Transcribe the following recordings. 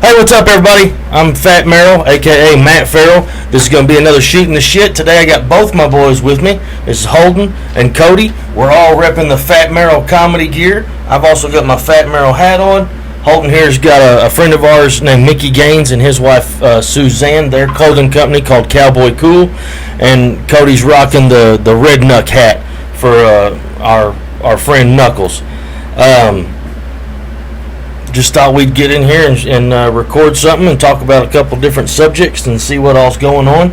Hey, what's up, everybody? I'm Fat Merrill, aka Matt Farrell. This is going to be another Shooting the Shit. Today I got both my boys with me. This is Holden and Cody. We're all repping the Fat Merrill comedy gear. I've also got my Fat Merrill hat on. Holden here's got a friend of ours named Mickey Gaines and his wife Suzanne. Their clothing company called Cowboy Cool. And Cody's rocking the red knuck hat for our friend Knuckles. Just thought we'd get in here and record something and talk about a couple different subjects and see what all's going on.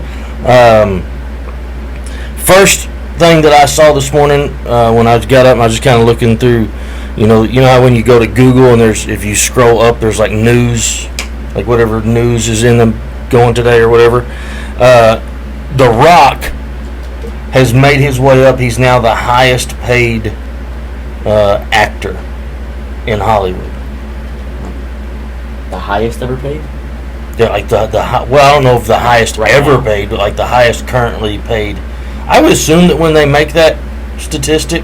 First thing that I saw this morning when I got up, and I was just kind of looking through, you know how when you go to Google and if you scroll up, there's like news, like whatever news is in them going today or whatever. The Rock has made his way up. He's now the highest paid actor in Hollywood. The highest ever paid? Yeah, like well, I don't know if the highest right ever now. Paid, but like the highest currently paid. I would assume that when they make that statistic,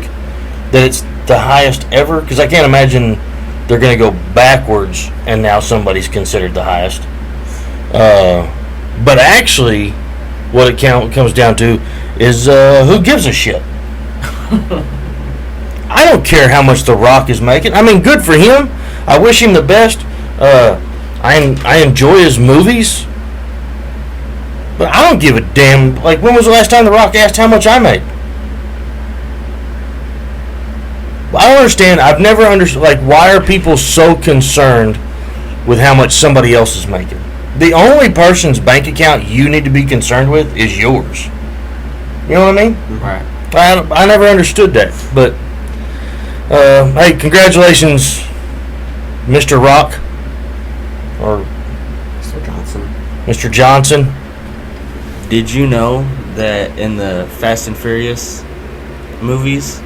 that it's the highest ever, because I can't imagine they're going to go backwards and now somebody's considered the highest. But actually, what it comes down to is who gives a shit? I don't care how much The Rock is making. I mean, good for him. I wish him the best. I enjoy his movies, but I don't give a damn. Like, when was the last time The Rock asked how much I made? I don't understand. I've never understood. Like, why are people so concerned with how much somebody else is making? The only person's bank account you need to be concerned with is yours. You know what I mean? Right. I never understood that. But hey, congratulations, Mr. Rock. Or Mr. Johnson. Did you know that in the Fast and Furious movies,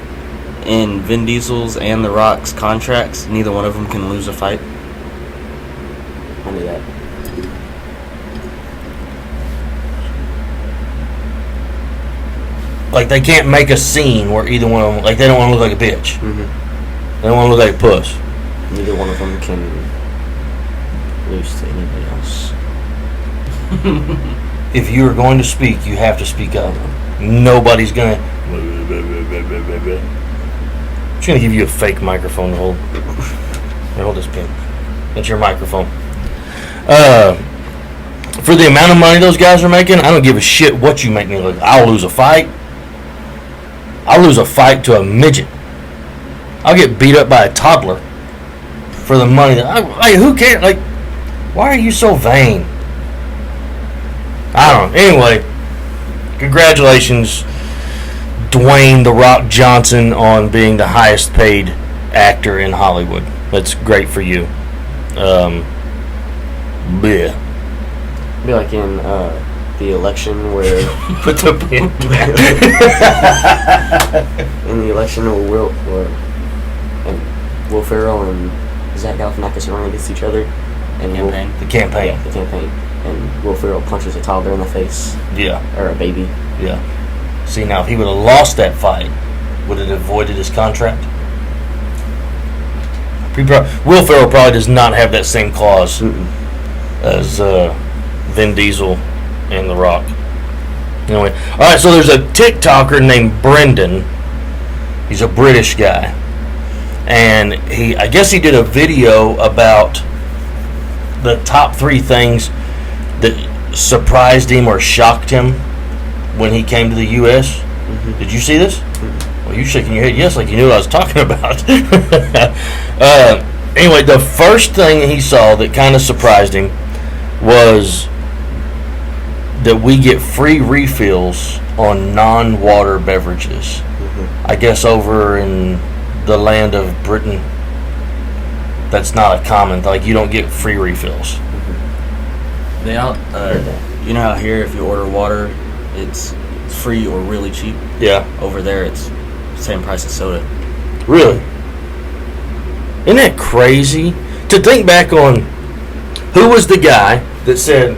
in Vin Diesel's and The Rock's contracts, neither one of them can lose a fight? I knew that. Like, they can't make a scene where either one of them, like, they don't want to look like a bitch. Mm-hmm. They don't want to look like a puss. Neither one of them can lose to anybody else. If you are going to speak, you have to speak up. Nobody's going to... I'm just going to give you a fake microphone to hold. Here, hold this pen. That's your microphone. For the amount of money those guys are making, I don't give a shit what you make me look. I'll lose a fight. I'll lose a fight to a midget. I'll get beat up by a toddler for the money. Who cares? Like, why are you so vain? I don't know. Anyway, congratulations, Dwayne "The Rock" Johnson, on being the highest paid actor in Hollywood. That's great for you. Bleh. Be like in the election where Put the pen down. in the election where Will Ferrell and Zach Galifianakis are running against each other. And The campaign. Yeah, the campaign. And Will Ferrell punches a toddler in the face. Yeah. Or a baby. Yeah. See, now, if he would have lost that fight, would it have voided his contract? Will Ferrell probably does not have that same clause as Vin Diesel and The Rock. Anyway, all right, so there's a TikToker named Brendan. He's a British guy. And I guess he did a video about the top 3 things that surprised him or shocked him when he came to the U.S. Mm-hmm. Did you see this? Mm-hmm. Well, you shaking your head yes, like you knew what I was talking about. Anyway, the first thing he saw that kind of surprised him was that we get free refills on non-water beverages. Mm-hmm. I guess over in the land of Britain, that's not a common, like, you don't get free refills. They out. You know how here if you order water, it's free or really cheap. Yeah. Over there, it's same price as soda. Really? Isn't that crazy? To think back on who was the guy that said,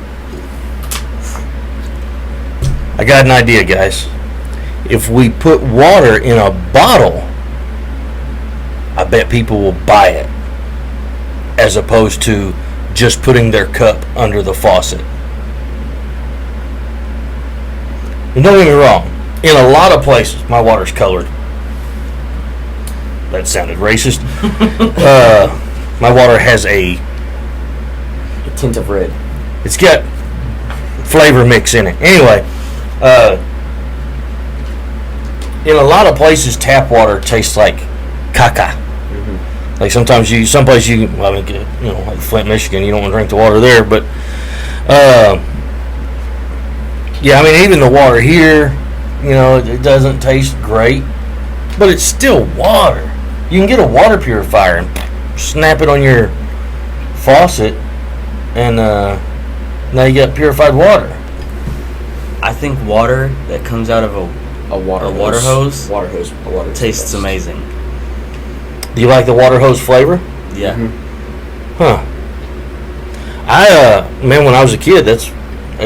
I got an idea, guys. If we put water in a bottle, I bet people will buy it, as opposed to just putting their cup under the faucet. And don't get me wrong, in a lot of places, my water's colored. That sounded racist. My water has a tint of red. It's got flavor mix in it. Anyway, in a lot of places, tap water tastes like caca. Mm-hmm. Like some places you, well, I mean, like Flint, Michigan, you don't want to drink the water there, but yeah, I mean, even the water here, it doesn't taste great, but it's still water. You can get a water purifier and snap it on your faucet, and now you got purified water. I think water that comes out of a water hose tastes amazing. Do you like the water hose flavor? Yeah. Mm-hmm. Huh. Man, when I was a kid, that's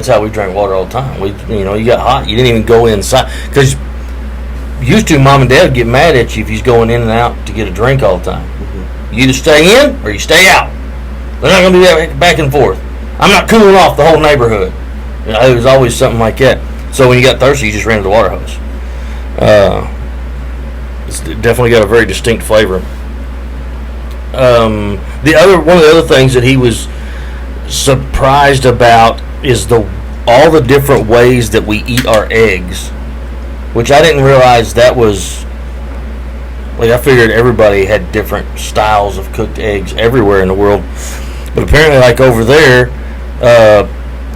how we drank water all the time. You got hot, you didn't even go inside, because used to, Mom and Dad would get mad at you if you was going in and out to get a drink all the time. Mm-hmm. You either stay in or you stay out. They're not going to do that back and forth. I'm not cooling off the whole neighborhood. It was always something like that. So when you got thirsty, you just ran to the water hose. It's definitely got a very distinct flavor. One of the other things that he was surprised about is all the different ways that we eat our eggs, which I didn't realize that was, like, I figured everybody had different styles of cooked eggs everywhere in the world, but apparently, like, over there,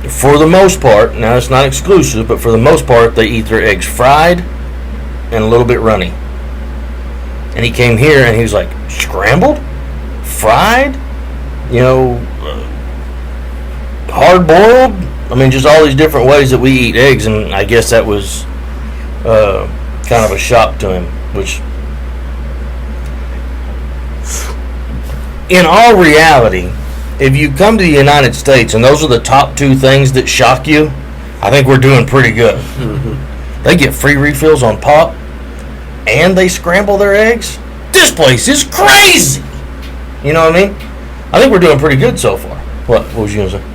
for the most part, now it's not exclusive, but for the most part, they eat their eggs fried and a little bit runny. And he came here and he was like, scrambled? Fried? Hard boiled? I mean, just all these different ways that we eat eggs, and I guess that was kind of a shock to him, which, in all reality, if you come to the United States and those are the top two things that shock you, I think we're doing pretty good. Mm-hmm. They get free refills on pop, and they scramble their eggs. This place is crazy! You know what I mean? I think we're doing pretty good so far. What was you going to say?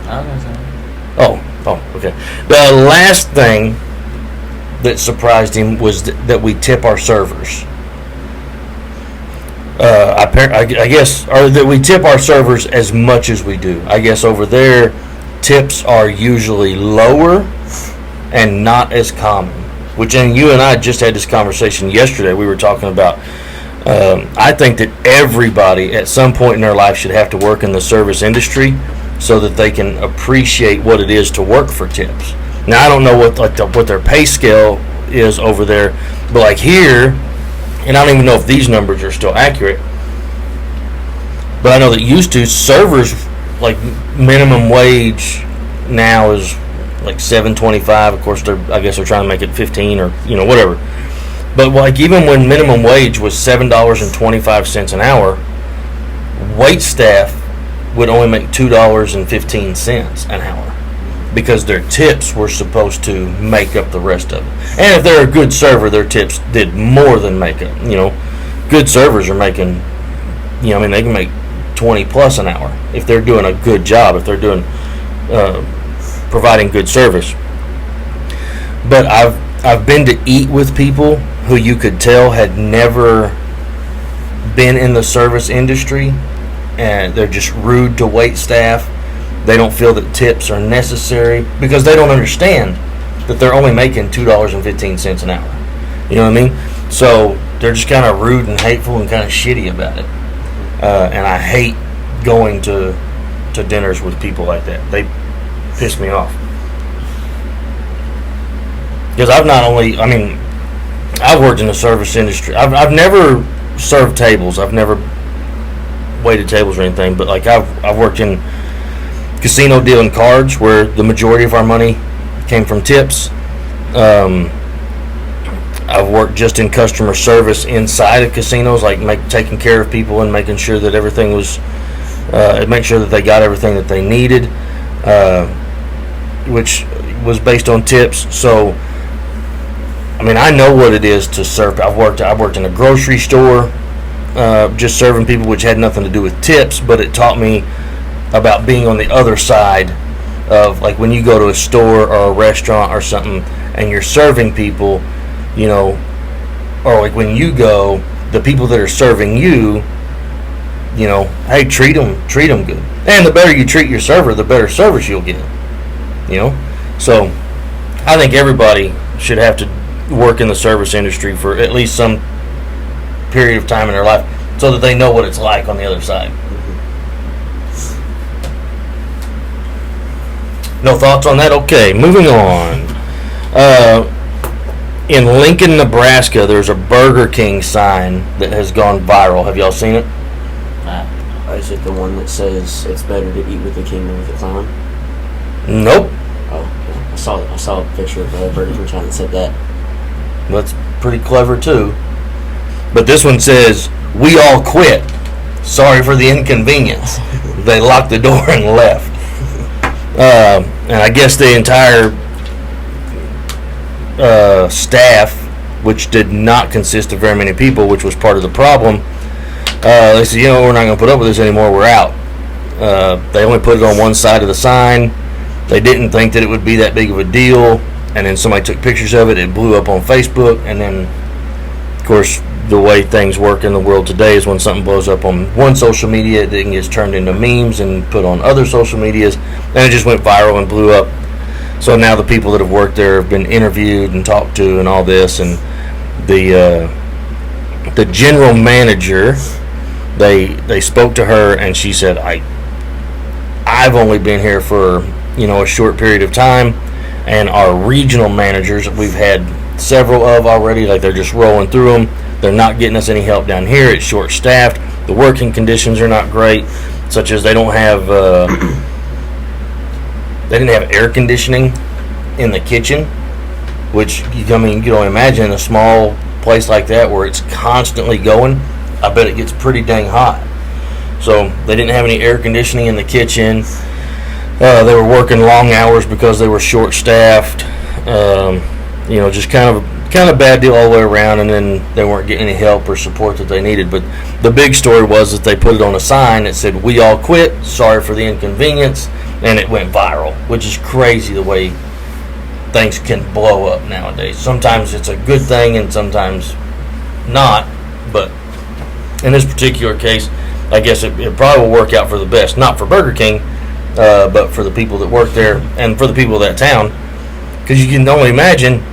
I was going to say. Oh, okay. The last thing that surprised him was that we tip our servers. I guess, or that we tip our servers as much as we do. I guess over there, tips are usually lower and not as common. Which, and you and I just had this conversation yesterday. We were talking about, I think that everybody at some point in their life should have to work in the service industry so that they can appreciate what it is to work for tips. Now, I don't know what their pay scale is over there, but like here, and I don't even know if these numbers are still accurate, but I know that used to, servers, like, minimum wage now is like $7.25. Of course, I guess they're trying to make it 15 or whatever. But like, even when minimum wage was $7.25 an hour, wait staff would only make $2.15 an hour, because their tips were supposed to make up the rest of it. And if they're a good server, their tips did more than make up. Good servers are making, they can make 20 plus an hour if they're doing a good job, if they're doing providing good service. But I've been to eat with people who you could tell had never been in the service industry, and they're just rude to wait staff. They don't feel that tips are necessary because they don't understand that they're only making $2.15 an hour. You know what I mean? So they're just kind of rude and hateful and kind of shitty about it. And I hate going to dinners with people like that. They piss me off. Because I've worked in the service industry. I've never served tables. I've never waited tables or anything. But like I've worked in casino dealing cards, where the majority of our money came from tips. I've worked just in customer service inside of casinos, like taking care of people and making sure that everything was, make sure that they got everything that they needed, which was based on tips. So, I know what it is to serve. I've worked in a grocery store, just serving people, which had nothing to do with tips, but it taught me about being on the other side of, like, when you go to a store or a restaurant or something and you're serving people, you know, or like when you go, the people that are serving you, you know, hey, treat them good. And the better you treat your server, the better service you'll get. You know, so I think everybody should have to work in the service industry for at least some period of time in their life, so that they know what it's like on the other side. No thoughts on that? Okay, moving on. In Lincoln, Nebraska, there's a Burger King sign that has gone viral. Have y'all seen it? Is it the one that says it's better to eat with the king than with the clown? Nope. Oh, yeah. I saw a picture of a Burger King sign that said that. That's pretty clever too. But this one says, "We all quit. Sorry for the inconvenience." They locked the door and left. And I guess the entire staff, which did not consist of very many people, which was part of the problem, they said, you know, we're not going to put up with this anymore. We're out. They only put it on one side of the sign. They didn't think that it would be that big of a deal. And then somebody took pictures of it. It blew up on Facebook. And then, of course, the way things work in the world today is when something blows up on one social media, it then gets turned into memes and put on other social medias. And it just went viral and blew up. So now the people that have worked there have been interviewed and talked to and all this. And the general manager, they spoke to her, and she said, I've only been here for, you know, a short period of time, and our regional managers, we've had several of already, like they're just rolling through them. They're not getting us any help down here. It's short staffed. The working conditions are not great, such as they don't have they didn't have air conditioning in the kitchen, which, you can only imagine in a small place like that where it's constantly going. I bet it gets pretty dang hot. So they didn't have any air conditioning in the kitchen. They were working long hours because they were short-staffed. You know, just kind of bad deal all the way around. And then they weren't getting any help or support that they needed. But the big story was that they put it on a sign that said, "We all quit. Sorry for the inconvenience," and it went viral, which is crazy the way things can blow up nowadays. Sometimes it's a good thing and sometimes not. But in this particular case, I guess it probably will work out for the best. Not for Burger King, but for the people that work there and for the people of that town. Because you can only imagine,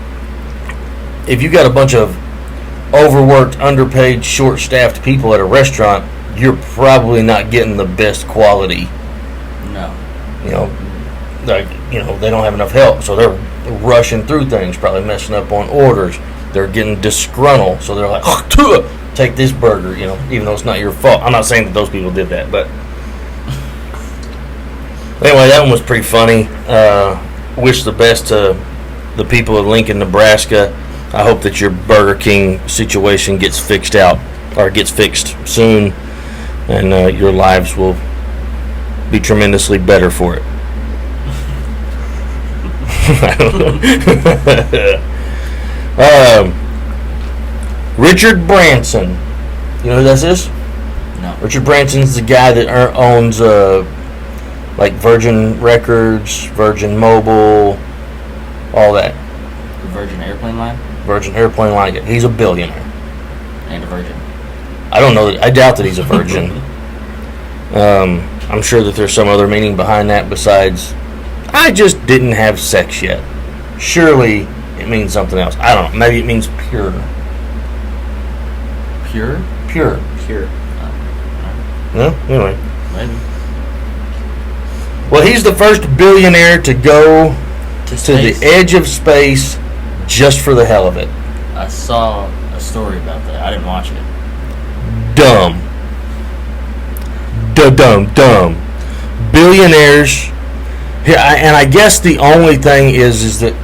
if you got a bunch of overworked, underpaid, short-staffed people at a restaurant, you're probably not getting the best quality. No. You know, like, you know, they don't have enough help, so they're rushing through things, probably messing up on orders. They're getting disgruntled, so they're like, "Oh, take this burger," you know, even though it's not your fault. I'm not saying that those people did that, but anyway, that one was pretty funny. Wish the best to the people of Lincoln, Nebraska. I hope that your Burger King situation gets fixed out, or gets fixed soon, and your lives will be tremendously better for it. I don't know. Richard Branson. You know who this is? No. Richard Branson's the guy that owns like Virgin Records, Virgin Mobile, all that. The Virgin Airplane Line? Virgin Airplane Line. He's a billionaire. And a virgin. I don't know. I doubt that he's a virgin. I'm sure that there's some other meaning behind that besides, I just didn't have sex yet. Surely it means something else. I don't know. Maybe it means pure. Pure? Pure. Pure. No? Anyway. Maybe. Well, he's the first billionaire to go to space? the edge of space just for the hell of it. I saw a story about that. I didn't watch it. Dumb. Dumb. Billionaires. Here, and I guess the only thing is that,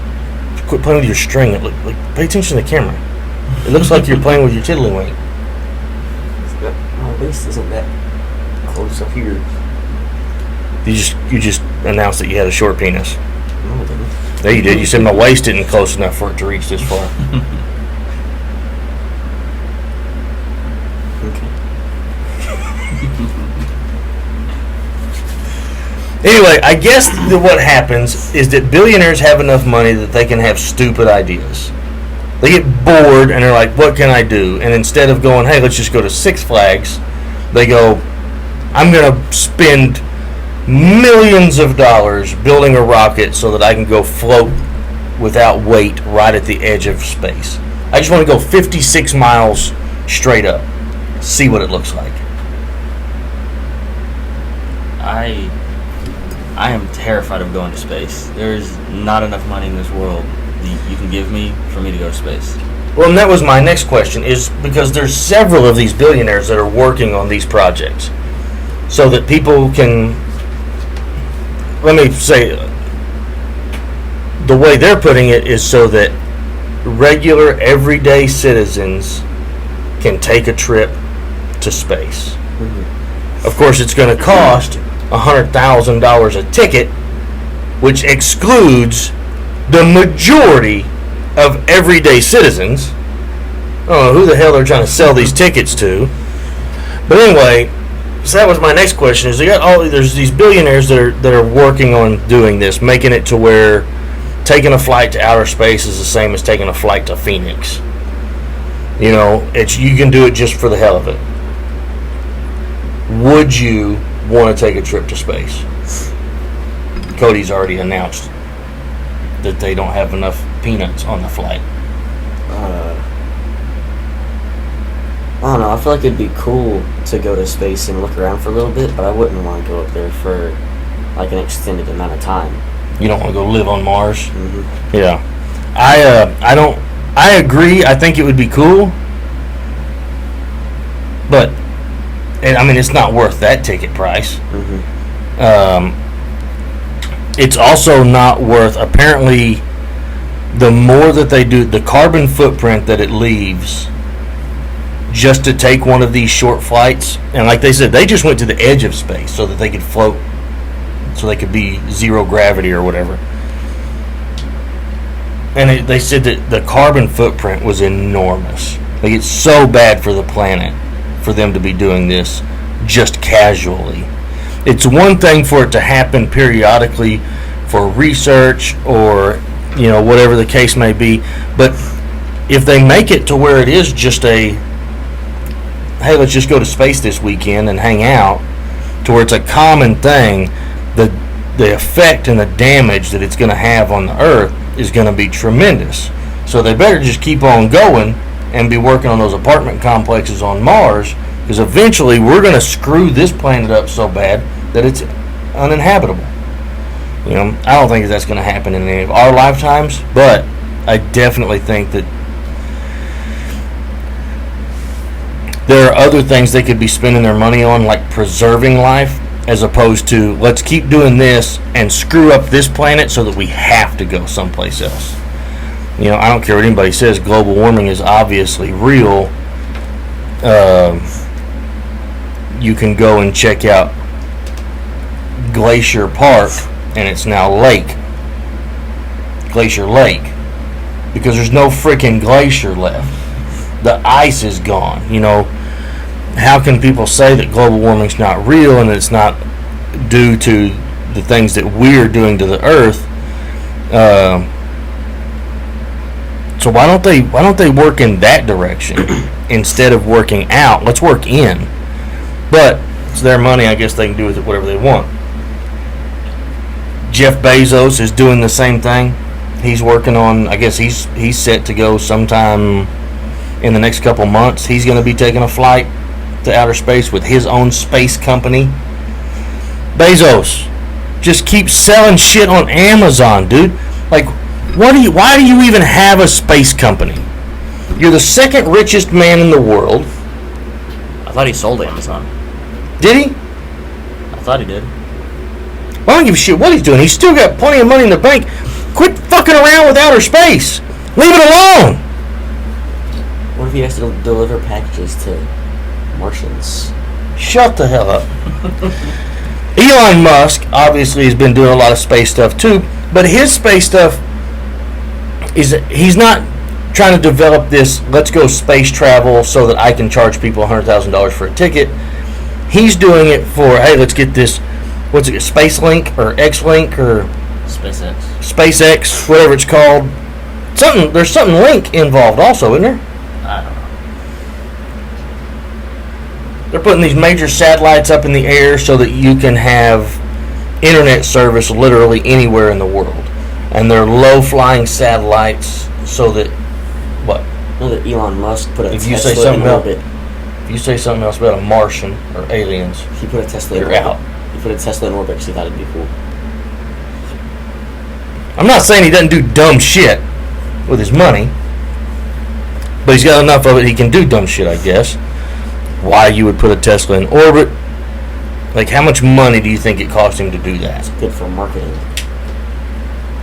quit playing with your string. Like, pay attention to the camera. It looks like you're playing with your tiddlywink. At least isn't that close up here. You just announced that you had a short penis. No, I didn't. There you did. You said my waist isn't close enough for it to reach this far. Okay. Anyway, I guess that what happens is that billionaires have enough money that they can have stupid ideas. They get bored and they're like, what can I do? And instead of going, hey, let's just go to Six Flags, they go, I'm going to spend millions of dollars building a rocket so that I can go float without weight right at the edge of space. I just want to go 56 miles straight up, see what it looks like. I am terrified of going to space. There's not enough money in this world that you can give me for me to go to space. Well, and that was my next question, is because there's several of these billionaires that are working on these projects so that people can, let me say, the way they're putting it is so that regular, everyday citizens can take a trip to space. Mm-hmm. Of course, it's going to cost $100,000 a ticket, which excludes the majority of everyday citizens. I don't know who the hell they're trying to sell these tickets to. But anyway, so that was my next question. Is there's these billionaires that are working on doing this, making it to where taking a flight to outer space is the same as taking a flight to Phoenix. You know, you can do it just for the hell of it. Would you want to take a trip to space? Cody's already announced that they don't have enough peanuts on the flight. I don't know. I feel like it'd be cool to go to space and look around for a little bit, but I wouldn't want to go up there for like an extended amount of time. You don't want to go live on Mars? Mm-hmm. Yeah. I agree. I think it would be cool. But, I mean, it's not worth that ticket price. Mm-hmm. It's also not worth, apparently, the more that they do, the carbon footprint that it leaves just to take one of these short flights. And like they said, they just went to the edge of space so that they could float, so they could be zero gravity or whatever. And they said that the carbon footprint was enormous. Like, it's so bad for the planet for them to be doing this just casually. It's one thing for it to happen periodically for research or, you know, whatever the case may be. But if they make it to where it is just a, hey, let's just go to space this weekend and hang out, to where it's a common thing, the effect and the damage that it's going to have on the Earth is going to be tremendous. So they better just keep on going and be working on those apartment complexes on Mars, because eventually we're going to screw this planet up so bad that it's uninhabitable. You know, I don't think that's going to happen in any of our lifetimes, but I definitely think that there are other things they could be spending their money on, like preserving life, as opposed to let's keep doing this and screw up this planet so that we have to go someplace else. You know, I don't care what anybody says, global warming is obviously real. You can go and check out Glacier Park, and it's now Glacier Lake, because there's no freaking glacier left. The ice is gone. You know, how can people say that global warming's not real and it's not due to the things that we're doing to the Earth? So why don't they work in that direction instead of working out? Let's work in. But it's their money. I guess they can do with it whatever they want. Jeff Bezos is doing the same thing. He's working on, I guess he's set to go sometime in the next couple months. He's going to be taking a flight to outer space with his own space company. Bezos, just keep selling shit on Amazon, dude. Like, why do you even have a space company? You're the second richest man in the world. I thought he sold Amazon. Did he? I thought he did. Well, I don't give a shit what he's doing. He's still got plenty of money in the bank. Quit fucking around with outer space. Leave it alone. What if he has to deliver packages to Martians? Shut the hell up. Elon Musk obviously has been doing a lot of space stuff too, but his space stuff is, he's not trying to develop this let's go space travel so that I can charge people $100,000 for a ticket. He's doing it for, hey, let's get this what's it, Space Link or X Link or SpaceX. SpaceX, whatever it's called. There's something Link involved also, isn't there? I don't know. They're putting these major satellites up in the air so that you can have internet service literally anywhere in the world. And they're low-flying satellites so that, what? You know that Elon Musk put a If you Tesla say something in about orbit. If you say something else about a Martian or aliens, He put a Tesla in you're orbit. out. He put a Tesla in orbit because he thought it'd be cool. I'm not saying he doesn't do dumb shit with his money, but he's got enough of it he can do dumb shit, I guess. Why you would put a Tesla in orbit? Like, how much money do you think it cost him to do that? It's good for marketing.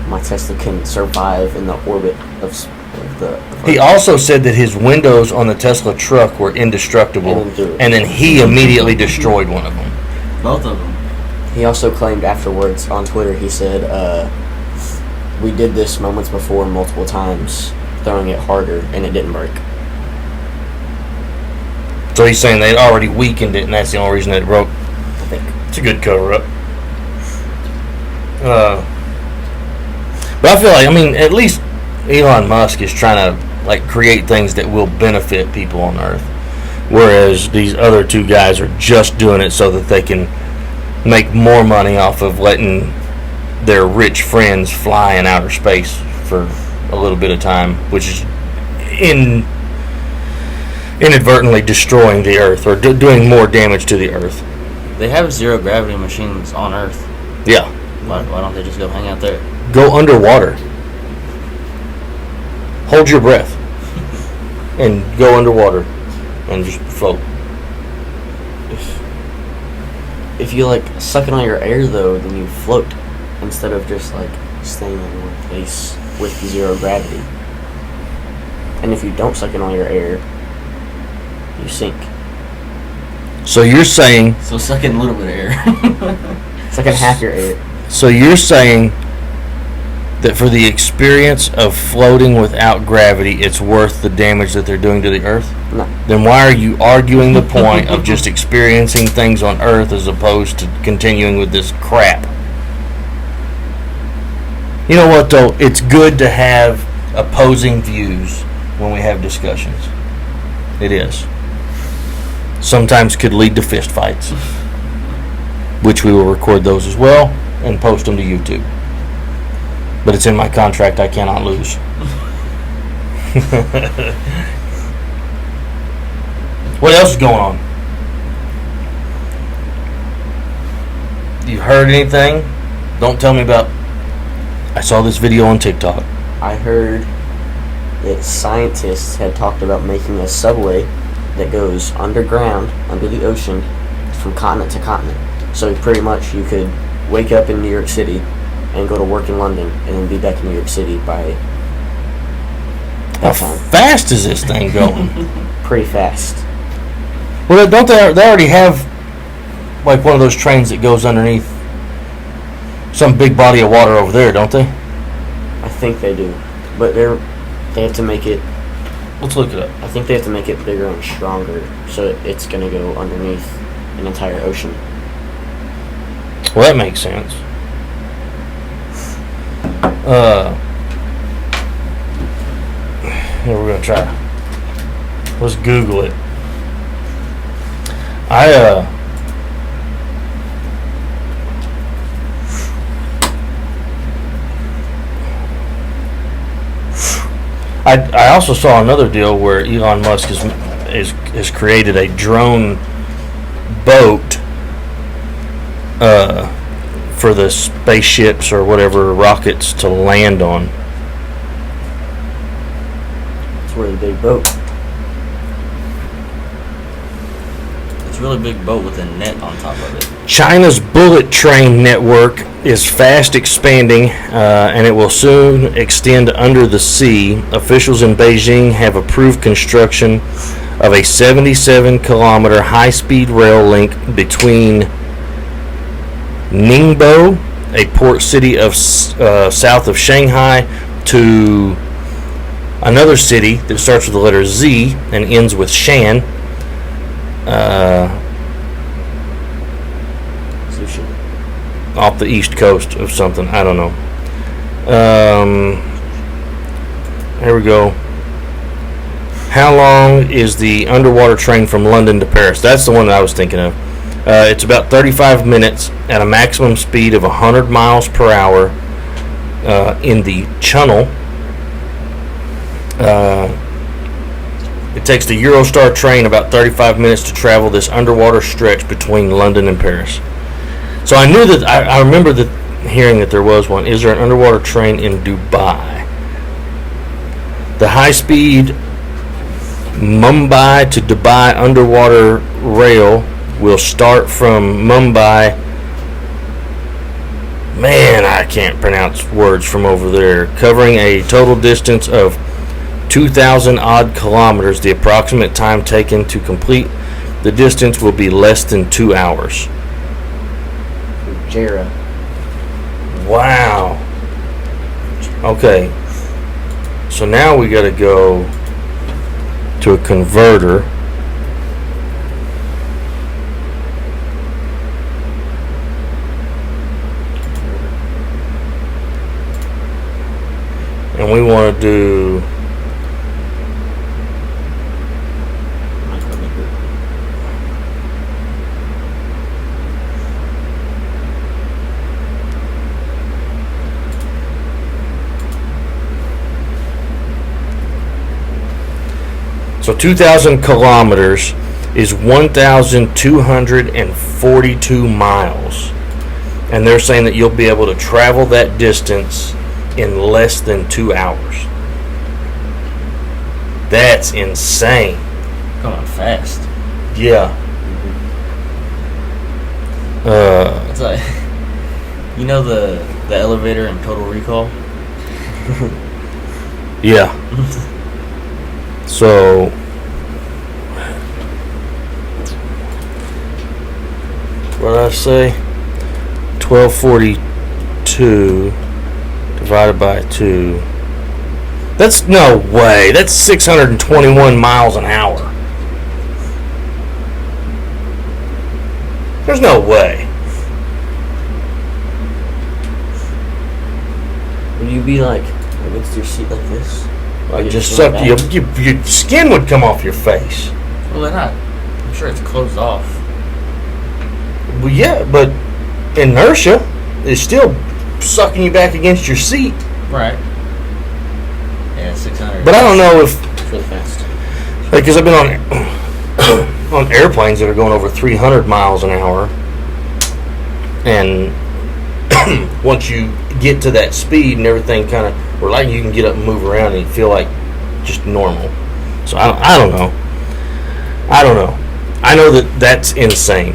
My Tesla can survive in the orbit of the. He also said that his windows on the Tesla truck were indestructible, and then he immediately destroyed one of them. Both of them. He also claimed afterwards on Twitter, he said, we did this moments before multiple times, throwing it harder, and it didn't break. So he's saying they'd already weakened it, and that's the only reason that it broke. I think. It's a good cover-up. But I feel like, at least Elon Musk is trying to create things that will benefit people on Earth, whereas these other two guys are just doing it so that they can make more money off of letting their rich friends fly in outer space for a little bit of time, which is inadvertently destroying the Earth or doing more damage to the Earth. They have zero gravity machines on Earth. Yeah. Why don't they just go hang out there? Go underwater. Hold your breath. And go underwater. And just float. If you suck in all your air though, then you float instead of just staying in one place with zero gravity. And if you don't suck in all your air, you sink. So you're saying... So suck in a little bit of air. Suck in half your air. So you're saying that for the experience of floating without gravity, it's worth the damage that they're doing to the Earth? No. Then why are you arguing the point of just experiencing things on Earth as opposed to continuing with this crap? You know what, though? It's good to have opposing views when we have discussions. It is. Sometimes could lead to fist fights, which we will record those as well and post them to YouTube. But it's in my contract, I cannot lose. What else is going on? You heard anything? Don't tell me about... I saw this video on TikTok. I heard that scientists had talked about making a subway that goes underground, under the ocean, from continent to continent. So pretty much you could wake up in New York City and go to work in London and then be back in New York City by How that time. fast is this thing going? Pretty fast. Well, don't they already have one of those trains that goes underneath some big body of water over there, don't they? I think they do. But they have to make it... Let's look it up. I think they have to make it bigger and stronger so it's going to go underneath an entire ocean. Well, that makes sense. Here, we're going to try. Let's Google it. I also saw another deal where Elon Musk has created a drone boat for the spaceships or whatever rockets to land on. It's a really big boat. It's a really big boat with a net on top of it. China's bullet train network is fast expanding, and it will soon extend under the sea. Officials in Beijing have approved construction of a 77-kilometer high-speed rail link between Ningbo, a port city of south of Shanghai, to another city that starts with the letter Z and ends with Shan. Sushi. off the east coast of something. I don't know. Here we go. How long is the underwater train from London to Paris? That's the one that I was thinking of. It's about 35 minutes at a maximum speed of 100 miles per hour in the Channel. It takes the Eurostar train about 35 minutes to travel this underwater stretch between London and Paris. So I knew that, I remember hearing that there was one. Is there an underwater train in Dubai? The high-speed Mumbai to Dubai underwater rail will start from Mumbai. Man, I can't pronounce words from over there. Covering a total distance of 2,000 odd kilometers. The approximate time taken to complete the distance will be less than 2 hours. Jera. Wow. Okay. So now we got to go to a converter. And we want to do so 2,000 kilometers is 1,242 miles. And they're saying that you'll be able to travel that distance in less than 2 hours. That's insane. Going fast. Yeah. It's like, you know the elevator in Total Recall? Yeah. So what did I say? 1242 divided by 2. That's no way. That's 621 miles an hour. There's no way. Will you be like against your seat like this? Like just suck your skin would come off your face. Well, they're not. I'm sure it's closed off. Well, yeah, but inertia is still sucking you back against your seat. Right. Yeah, 600. But I don't know if, It's really fast. because I've been on airplanes that are going over 300 miles an hour, and once you get to that speed and everything kind of, or like you can get up and move around and you feel like just normal. So I don't know. I don't know. I know that that's insane.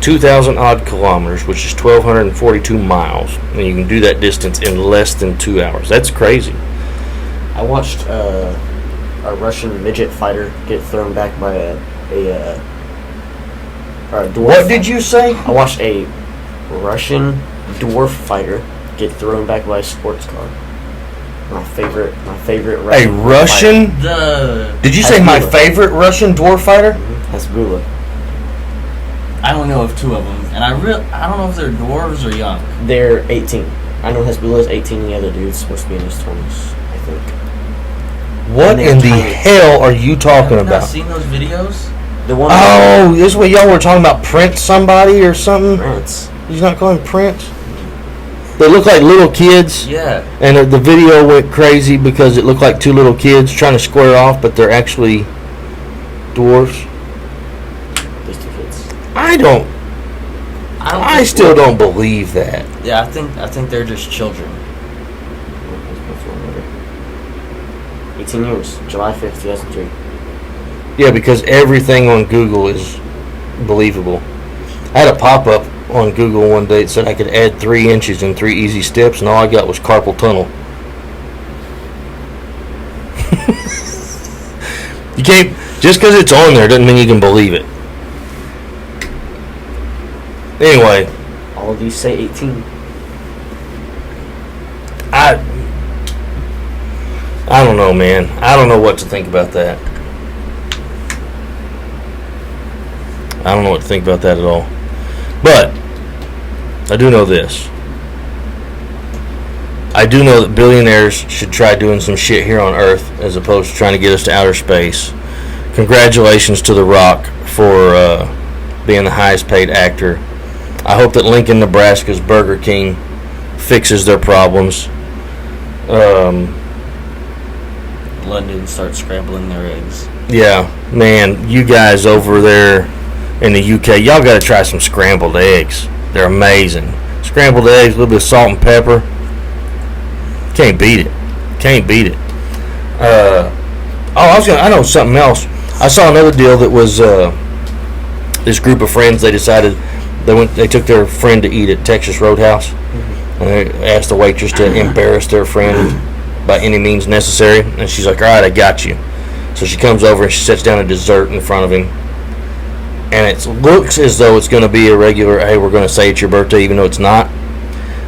2,000 odd kilometers, which is 1,242 miles, and you can do that distance in less than 2 hours. That's crazy. I watched a Russian midget fighter get thrown back by a dwarf. What did you say? I watched a Russian dwarf fighter get thrown back by a sports car. My favorite A Russian? Did you say my Hasbulla. favorite Russian dwarf fighter? Hasbulla. I only know of 2 of them, and I don't know if they're dwarves or young. They're 18. I know Hasbulla is 18 and the other dude's supposed to be in his 20s, I think. What And they're in the tiny. hell are you talking Have you not about? seen those videos? The one Oh, this is what y'all were talking about, Prince somebody or something? France. He's not calling Prince? They look like little kids, Yeah. and the video went crazy because it looked like 2 little kids trying to square off, but they're actually dwarfs. These 2 kids. I still don't believe that. Yeah, I think they're just children. 18 years. July 5th, 2003. Yeah, because everything on Google is believable. I had a pop-up on Google one day that said I could add 3 inches in 3 easy steps, and all I got was carpal tunnel. You can't, just because it's on there doesn't mean you can believe it. Anyway, All of these say 18. I don't know, man. I don't know what to think about that. I don't know what to think about that at all. But I do know this. I do know that billionaires should try doing some shit here on Earth as opposed to trying to get us to outer space. Congratulations to The Rock for being the highest paid actor. I hope that Lincoln, Nebraska's Burger King fixes their problems. London starts scrambling their eggs. Yeah, man, you guys over there in the UK, y'all got to try some scrambled eggs. They're amazing. Scrambled eggs, a little bit of salt and pepper. Can't beat it. Can't beat it. I know something else. I saw another deal that was this group of friends. They decided they took their friend to eat at Texas Roadhouse, and they asked the waitress to embarrass their friend by any means necessary. And she's like, "All right, I got you." So she comes over and she sets down a dessert in front of him, and it looks as though it's going to be a regular, "Hey, we're going to say it's your birthday," even though it's not.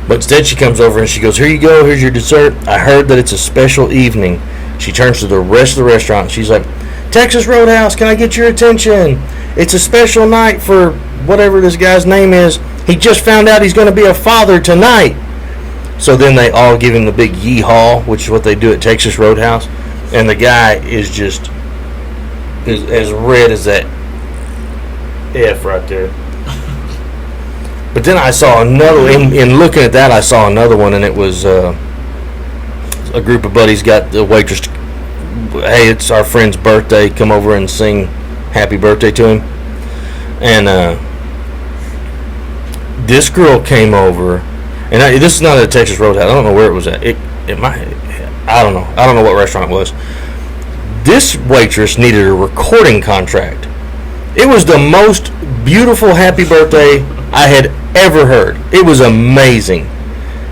But instead she comes over and she goes, "Here you go, here's your dessert. I heard that it's a special evening." She turns to the rest of the restaurant and she's like, "Texas Roadhouse, can I get your attention? It's a special night for whatever this guy's name is. He just found out he's going to be a father tonight." So then they all give him the big yee-haw, which is what they do at Texas Roadhouse. And the guy is just as red as that F right there. But then I saw another, in looking at that, I saw another one, and it was a group of buddies got the waitress, "Hey, it's our friend's birthday, come over and sing happy birthday to him." And this girl came over, and this is not at Texas Roadhouse. I don't know where it was at. It might, I don't know. I don't know what restaurant it was. This waitress needed a recording contract. It was the most beautiful happy birthday I had ever heard. It was amazing.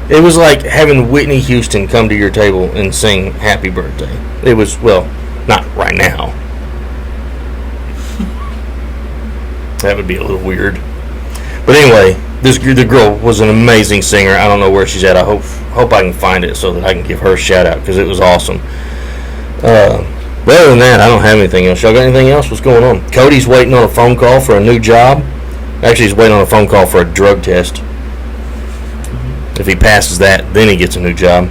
It was like having Whitney Houston come to your table and sing happy birthday. It was, well, not right now. That would be a little weird. But anyway, the girl was an amazing singer. I don't know where she's at. I hope I can find it so that I can give her a shout out because it was awesome. But other than that, I don't have anything else. Y'all got anything else? What's going on? Cody's waiting on a phone call for a new job. Actually, he's waiting on a phone call for a drug test. If he passes that, then he gets a new job.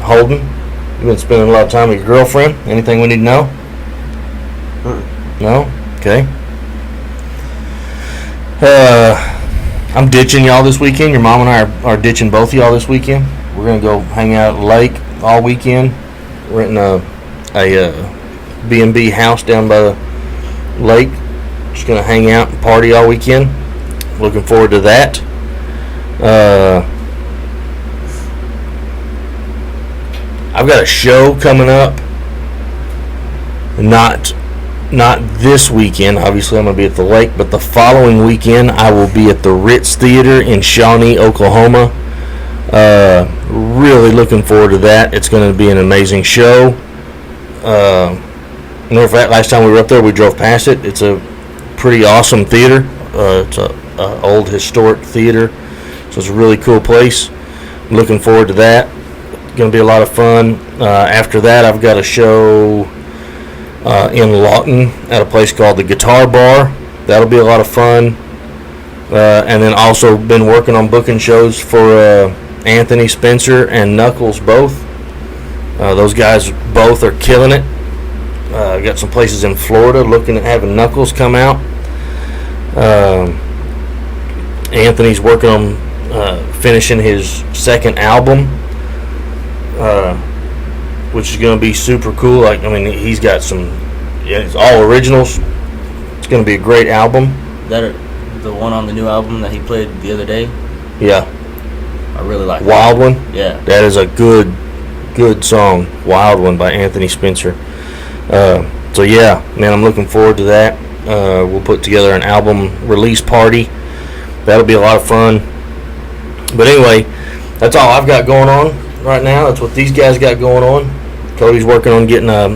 Holden, you've been spending a lot of time with your girlfriend. Anything we need to know? No? Okay. I'm ditching y'all this weekend. Your mom and I are ditching both of y'all this weekend. We're going to go hang out at the lake all weekend. Renting a B&B house down by the lake. Just going to hang out and party all weekend. Looking forward to that. I've got a show coming up. Not this weekend. Obviously, I'm going to be at the lake. But the following weekend, I will be at the Ritz Theater in Shawnee, Oklahoma. Really looking forward to that. It's going to be an amazing show. Matter of fact, last time we were up there, we drove past it. It's a pretty awesome theater. It's a old historic theater, so it's a really cool place. I'm looking forward to that. It's going to be a lot of fun. After that, I've got a show in Lawton at a place called the Guitar Bar. That'll be a lot of fun. And then also been working on booking shows for Anthony Spencer and Knuckles both. Those guys both are killing it. Got some places in Florida looking at having Knuckles come out. Anthony's working on finishing his second album, which is going to be super cool. He's got some, it's all originals. It's going to be a great album. That the one on the new album that he played the other day? Yeah. I really like Wild that. One? Yeah. That is a good song. Wild One by Anthony Spencer. So yeah, man, I'm looking forward to that. We'll put together an album release party. That'll be a lot of fun. But anyway, that's all I've got going on right now. That's what these guys got going on. Cody's working on getting a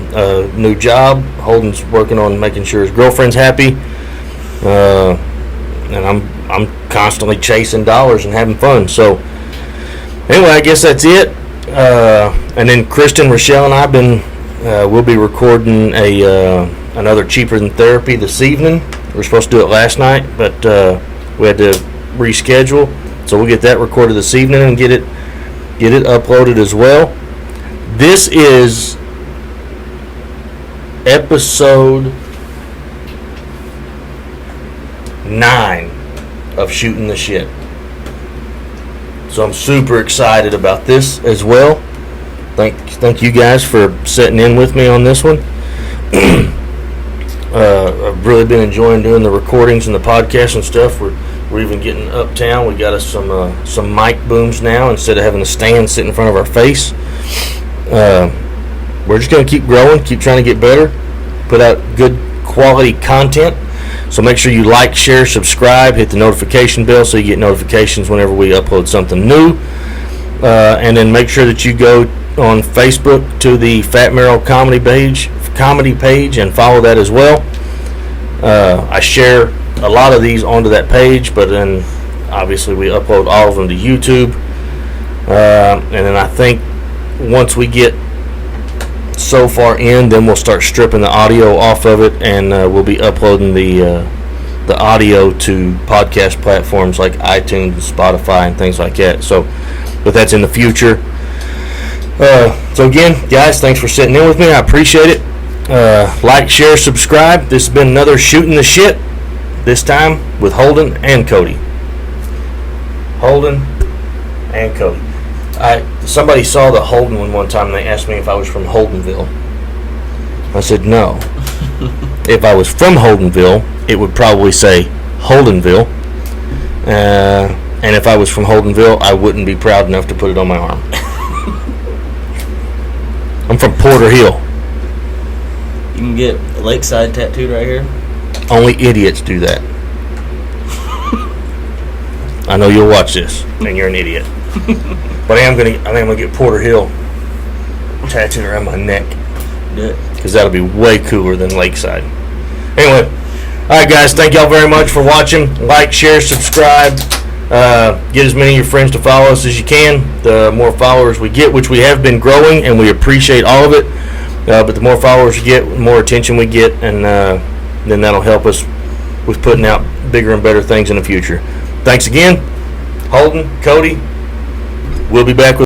new job. Holden's working on making sure his girlfriend's happy. And I'm constantly chasing dollars and having fun. So anyway, I guess that's it. And then Kristen, Rochelle, and we'll be recording another Cheaper Than Therapy this evening. We were supposed to do it last night, but we had to reschedule. So we'll get that recorded this evening and get it uploaded as well. This is episode 9 of Shooting the Shit. So I'm super excited about this as well. Thank you guys for sitting in with me on this one. I've really been enjoying doing the recordings and the podcast and stuff. We're even getting uptown. We got us some mic booms now instead of having a stand sit in front of our face. We're just going to keep growing, keep trying to get better, put out good quality content. So make sure you like, share, subscribe, hit the notification bell so you get notifications whenever we upload something new. And then make sure that you go on Facebook to the Fat Merrill comedy page and follow that as well. I share a lot of these onto that page, but then obviously we upload all of them to YouTube. And then I think once we get so far in, then we'll start stripping the audio off of it, and we'll be uploading the audio to podcast platforms like iTunes and Spotify and things like that. So, but that's in the future. So again, guys, thanks for sitting in with me. I appreciate it. Like, share, subscribe. This has been another Shooting the Shit, this time with Holden and Cody. Holden and Cody. Somebody saw the Holden one time and they asked me if I was from Holdenville. I said no. If I was from Holdenville, it would probably say Holdenville. And if I was from Holdenville, I wouldn't be proud enough to put it on my arm. I'm from Porter Hill. You can get Lakeside tattooed right here. Only idiots do that. I know you'll watch this, and you're an idiot. But I am gonna get Porter Hill tattooed around my neck. Do it. Because that'll be way cooler than Lakeside. Anyway, alright guys, thank y'all very much for watching. Like, share, subscribe. Get as many of your friends to follow us as you can. The more followers we get, which we have been growing, and we appreciate all of it. But the more followers we get, the more attention we get, and then that'll help us with putting out bigger and better things in the future. Thanks again. Holden, Cody, we'll be back with